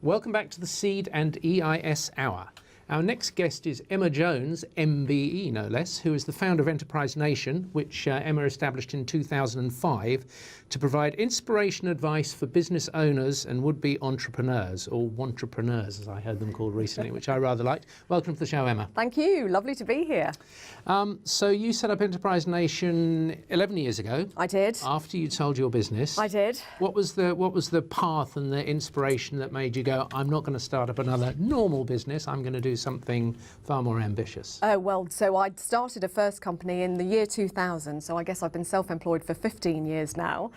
Welcome back to the Seed and EIS Hour. Our next guest is Emma Jones, MBE no less, who is the founder of Enterprise Nation, which Emma established in 2005 to provide inspiration advice for business owners and would-be entrepreneurs, or wantrepreneurs as I heard them called recently, which I rather liked. Welcome to the show, Emma. Thank you. Lovely to be here. So you set up Enterprise Nation 11 years ago. I did. After you'd sold your business. I did. What was the path and the inspiration that made you go, I'm not going to start up another normal business, I'm going to do something far more ambitious? So I'd started a first company in the year 2000, so I guess I've been self-employed for 15 years now,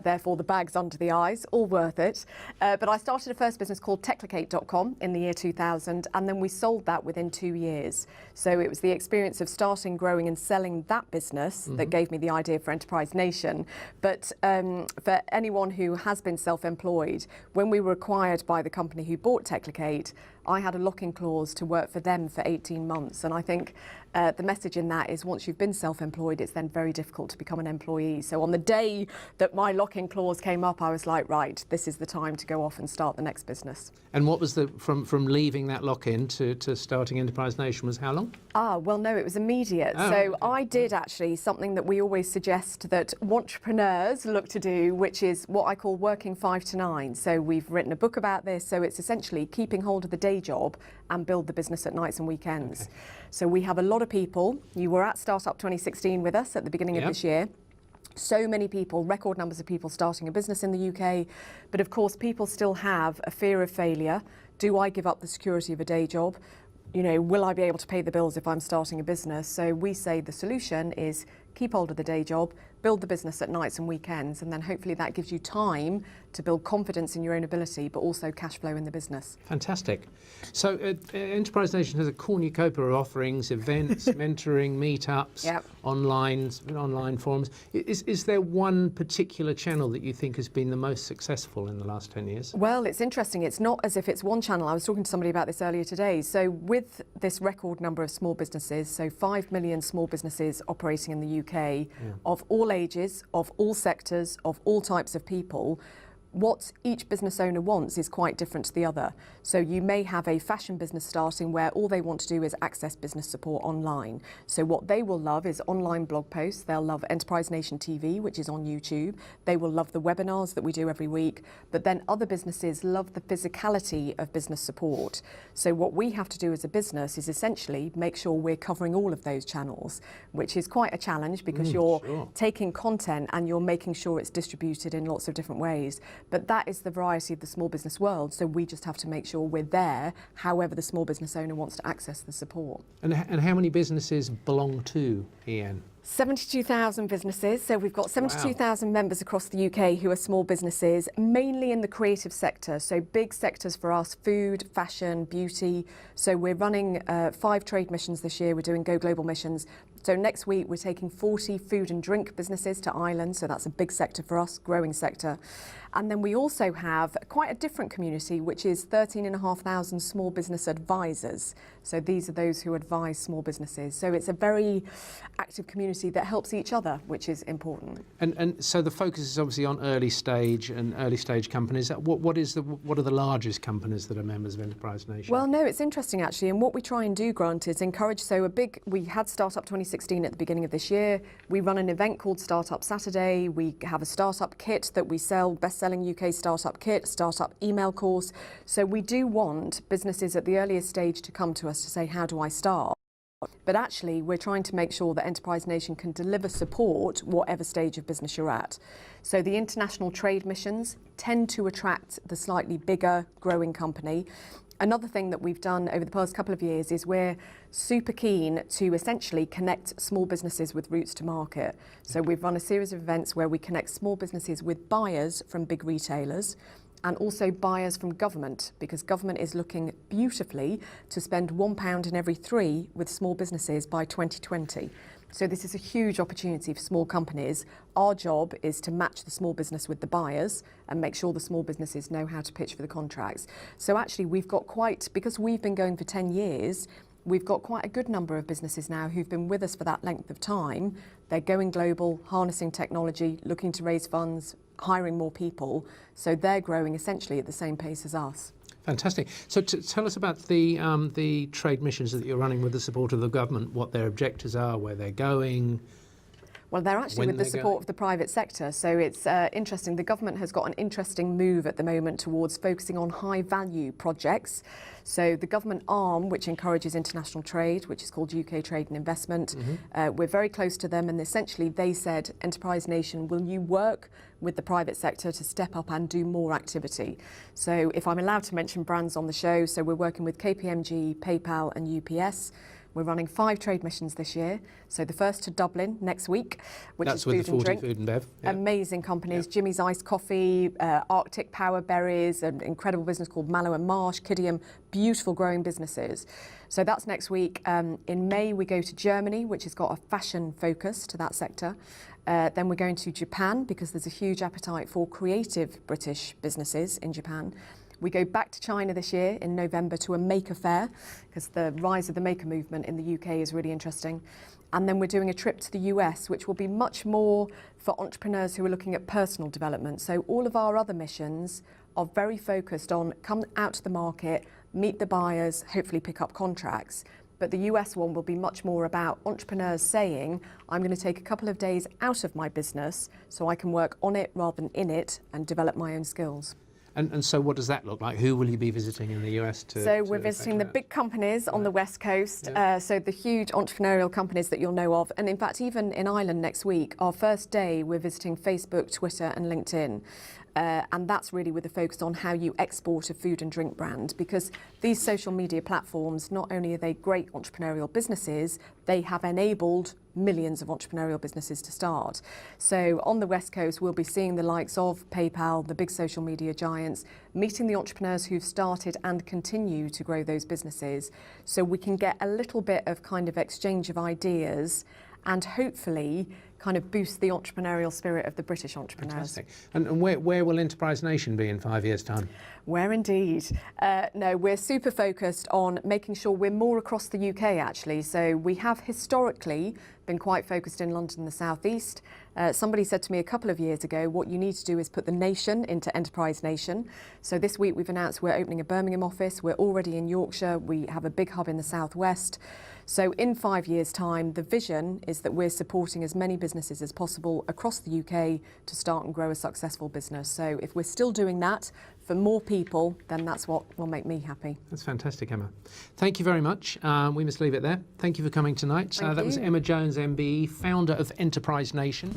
therefore the bag's under the eyes, all worth it. But I started a first business called techlicate.com in the year 2000, and then we sold that within 2 years. So it was the experience of starting, growing and selling that business that gave me the idea for Enterprise Nation. But for anyone who has been self-employed, when we were acquired by the company who bought Techlicate, I had a lock-in clause to work for them for 18 months. And I think the message in that is once you've been self-employed, it's then very difficult to become an employee. So on the day that my lock-in clause came up, I was like, right, this is the time to go off and start the next business. And what was from leaving that lock-in to starting Enterprise Nation was how long? Well, no, it was immediate. So I did actually something that we always suggest that entrepreneurs look to do, which is what I call working 5 to 9. So we've written a book about this. So it's essentially keeping hold of the day job and build the business at nights and weekends. Okay. So we have a lot of people. You were at Startup 2016 with us at the beginning of this year. So many people, record numbers of people starting a business in the UK. But of course, people still have a fear of failure. Do I give up the security of a day job? You know, will I be able to pay the bills if I'm starting a business? So we say the solution is keep hold of the day job, build the business at nights and weekends, and then hopefully that gives you time to build confidence in your own ability, but also cash flow in the business. Fantastic. So Enterprise Nation has a cornucopia of offerings, events, mentoring, meetups, online forums. Is there one particular channel that you think has been the most successful in the last 10 years? Well, it's interesting. It's not as if it's one channel. I was talking to somebody about this earlier today. So with this record number of small businesses, so 5 million small businesses operating in the UK, of all ages, of all sectors, of all types of people, what each business owner wants is quite different to the other. So you may have a fashion business starting where all they want to do is access business support online. So what they will love is online blog posts. They'll love Enterprise Nation TV, which is on YouTube. They will love the webinars that we do every week. But then other businesses love the physicality of business support. So what we have to do as a business is essentially make sure we're covering all of those channels, which is quite a challenge because you're taking content and you're making sure it's distributed in lots of different ways. But that is the variety of the small business world, so we just have to make sure we're there, however the small business owner wants to access the support. And how many businesses belong to EN? 72,000 businesses, so we've got 72,000 members across the UK who are small businesses, mainly in the creative sector, so big sectors for us, food, fashion, beauty. So we're running 5 trade missions this year, we're doing Go Global missions. So next week we're taking 40 food and drink businesses to Ireland, so that's a big sector for us, growing sector. And then we also have quite a different community, which is 13,500 small business advisors. So these are those who advise small businesses. So it's a very active community that helps each other, which is important. And so the focus is obviously on early stage companies. What are the largest companies that are members of Enterprise Nation? Well, no, it's interesting actually. And what we try and do, Grant, is encourage. We had Startup 2016 at the beginning of this year. We run an event called Startup Saturday. We have a startup kit that we sell, best-selling UK startup kit, startup email course. So we do want businesses at the earliest stage to come to us to say, how do I start? But actually, we're trying to make sure that Enterprise Nation can deliver support whatever stage of business you're at. So the international trade missions tend to attract the slightly bigger, growing company. Another thing that we've done over the past couple of years is we're super keen to essentially connect small businesses with routes to market. So we've run a series of events where we connect small businesses with buyers from big retailers, and also buyers from government, because government is looking beautifully to spend £1 in every 3 with small businesses by 2020. So this is a huge opportunity for small companies. Our job is to match the small business with the buyers and make sure the small businesses know how to pitch for the contracts. So actually we've got because we've been going for 10 years, we've got quite a good number of businesses now who've been with us for that length of time. They're going global, harnessing technology, looking to raise funds, hiring more people. So they're growing essentially at the same pace as us. Fantastic. So tell us about the trade missions that you're running with the support of the government, what their objectives are, where they're going. Well, they're actually with the support of the private sector. So it's interesting. The government has got an interesting move at the moment towards focusing on high value projects. So the government arm, which encourages international trade, which is called UK Trade and Investment, we're very close to them. And essentially they said, Enterprise Nation, will you work with the private sector to step up and do more activity? So if I'm allowed to mention brands on the show, so we're working with KPMG, PayPal and UPS. We're running 5 trade missions this year. So the first to Dublin next week, which is food and drink. Food and Bev. Yeah. Amazing companies, Jimmy's Iced Coffee, Arctic Power Berries, an incredible business called Mallow and Marsh, Kidium, beautiful growing businesses. So that's next week. In May, we go to Germany, which has got a fashion focus to that sector. Then we're going to Japan because there's a huge appetite for creative British businesses in Japan. We go back to China this year in November to a maker fair because the rise of the maker movement in the UK is really interesting. And then we're doing a trip to the US, which will be much more for entrepreneurs who are looking at personal development. So all of our other missions are very focused on come out to the market, meet the buyers, hopefully pick up contracts. But the US one will be much more about entrepreneurs saying, I'm going to take a couple of days out of my business so I can work on it rather than in it and develop my own skills. And so what does that look like? Who will you be visiting in the US to? So we're visiting the big companies on the West Coast, so the huge entrepreneurial companies that you'll know of. And in fact, even in Ireland next week, our first day, we're visiting Facebook, Twitter and LinkedIn. And that's really with a focus on how you export a food and drink brand, because these social media platforms, not only are they great entrepreneurial businesses, they have enabled millions of entrepreneurial businesses to start. So on the West Coast, we'll be seeing the likes of PayPal, the big social media giants, meeting the entrepreneurs who've started and continue to grow those businesses. So we can get a little bit of kind of exchange of ideas and hopefully kind of boost the entrepreneurial spirit of the British entrepreneurs. Fantastic. And where will Enterprise Nation be in 5 years' time? Where indeed. No, we're super focused on making sure we're more across the UK actually. So we have historically been quite focused in London and the South East. Somebody said to me a couple of years ago, what you need to do is put the nation into Enterprise Nation. So this week we've announced we're opening a Birmingham office. We're already in Yorkshire. We have a big hub in the South West. So in 5 years' time, the vision is that we're supporting as many businesses as possible across the UK to start and grow a successful business. So if we're still doing that for more people, then that's what will make me happy. That's fantastic, Emma. Thank you very much. We must leave it there. Thank you for coming tonight. That was Emma Jones, MBE, founder of Enterprise Nation.